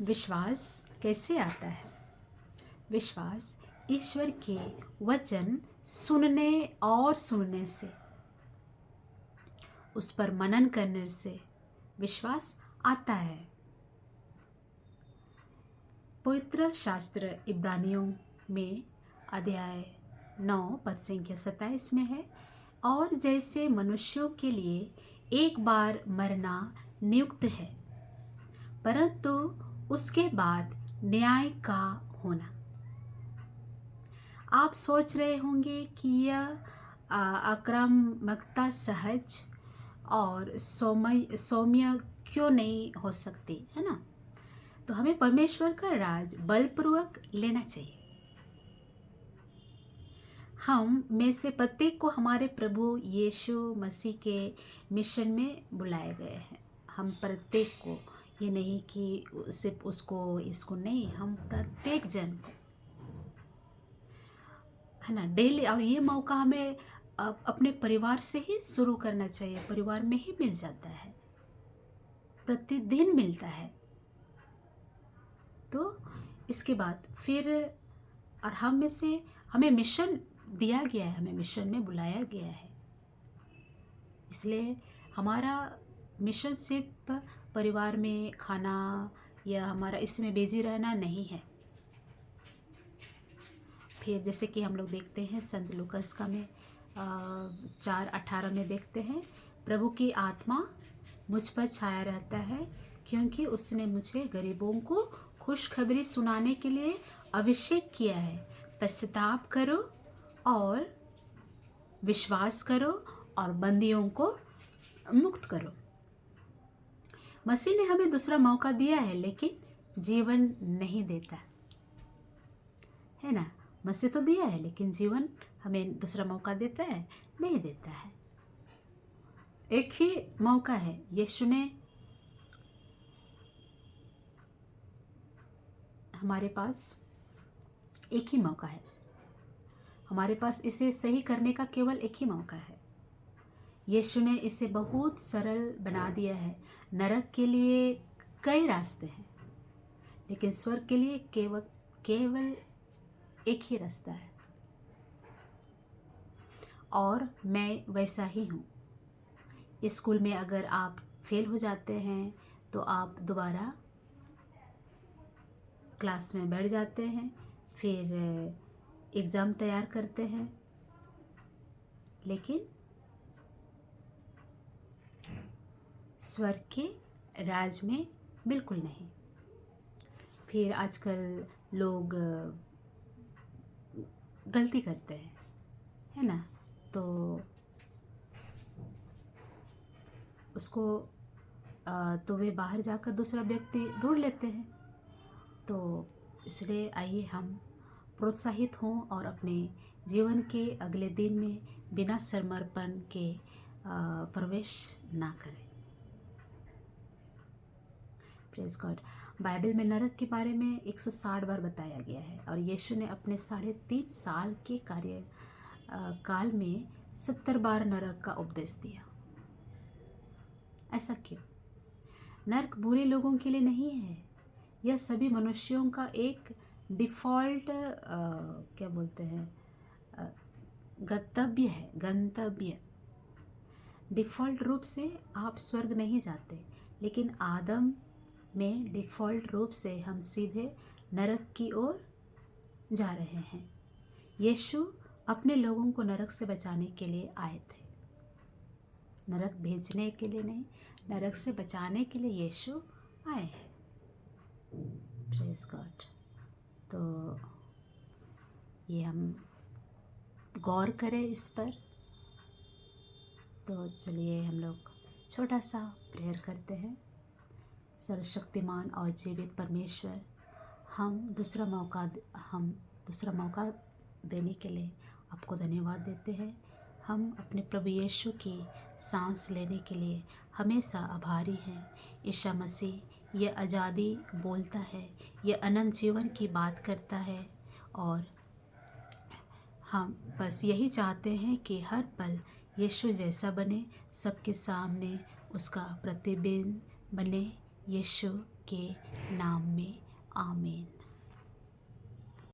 विश्वास कैसे आता है? विश्वास ईश्वर के वचन सुनने और सुनने से, उस पर मनन करने से विश्वास आता है। पवित्र शास्त्र इब्रानियों में अध्याय 9 पद संख्या 27 में है, और जैसे मनुष्यों के लिए एक बार मरना नियुक्त है, परंतु उसके बाद न्याय का होना। आप सोच रहे होंगे कि यह आक्रामकता सहज और सौम्य क्यों नहीं हो सकती, है ना? तो हमें परमेश्वर का राज बलपूर्वक लेना चाहिए। हम में से प्रत्येक को हमारे प्रभु यीशु मसीह के मिशन में बुलाए गए हैं। हम प्रत्येक को, ये नहीं कि सिर्फ उसको इसको नहीं, हम प्रत्येक जन को, है ना, डेली। और ये मौका हमें अपने परिवार से ही शुरू करना चाहिए। परिवार में ही मिल जाता है, प्रतिदिन मिलता है। तो इसके बाद फिर, और हम में से हमें मिशन दिया गया है, हमें मिशन में बुलाया गया है। इसलिए हमारा मिशन सिर्फ परिवार में खाना या हमारा इसमें बिजी रहना नहीं है। फिर जैसे कि हम लोग देखते हैं संत लूकास का में 4:18 में देखते हैं, प्रभु की आत्मा मुझ पर छाया रहता है, क्योंकि उसने मुझे गरीबों को खुशखबरी सुनाने के लिए अभिषेक किया है। पश्चाताप करो और विश्वास करो और बंदियों को मुक्त करो। मसीह ने हमें दूसरा मौका दिया है, लेकिन जीवन नहीं देता, है ना? मसीह तो दिया है, लेकिन जीवन हमें दूसरा मौका देता है? नहीं देता है। एक ही मौका है। यीशु ने हमारे पास एक ही मौका है। हमारे पास इसे सही करने का केवल एक ही मौका है। यीशु ने इसे बहुत सरल बना दिया है। नरक के लिए कई रास्ते हैं, लेकिन स्वर्ग के लिए केवल एक ही रास्ता है। और मैं वैसा ही हूँ। स्कूल में अगर आप फेल हो जाते हैं तो आप दोबारा क्लास में बैठ जाते हैं, फिर एग्ज़ाम तैयार करते हैं, लेकिन स्वर्ग के राज में बिल्कुल नहीं। फिर आजकल लोग गलती करते हैं, है ना? तो उसको तो वे बाहर जाकर दूसरा व्यक्ति ढूंढ लेते हैं। तो इसलिए आइए हम प्रोत्साहित हों और अपने जीवन के अगले दिन में बिना समर्पण के प्रवेश ना करें। Praise God. बाइबल में नरक के बारे में 160 बार बताया गया है, और यीशु ने अपने 3.5 साल के कार्य काल में 70 बार नरक का उपदेश दिया। ऐसा क्यों? नरक बुरे लोगों के लिए नहीं है, यह सभी मनुष्यों का एक डिफ़ॉल्ट क्या बोलते हैं, गंतव्य है। गंतव्य। डिफ़ॉल्ट रूप से आप स्वर्ग नहीं जाते, लेकिन आदम में डिफ़ॉल्ट रूप से हम सीधे नरक की ओर जा रहे हैं। यीशु अपने लोगों को नरक से बचाने के लिए आए थे, नरक भेजने के लिए नहीं, नरक से बचाने के लिए यीशु आए हैं। Praise God. तो ये हम गौर करें इस पर। तो चलिए हम लोग छोटा सा प्रेयर करते हैं। सर्वशक्तिमान और जीवित परमेश्वर, हम दूसरा मौका देने के लिए आपको धन्यवाद देते हैं। हम अपने प्रभु यीशु की सांस लेने के लिए हमेशा आभारी हैं। ईसा मसीह यह आज़ादी बोलता है, यह अनंत जीवन की बात करता है, और हम बस यही चाहते हैं कि हर पल यीशु जैसा बने, सबके सामने उसका प्रतिबिंब बने। यीशु के नाम में आमीन।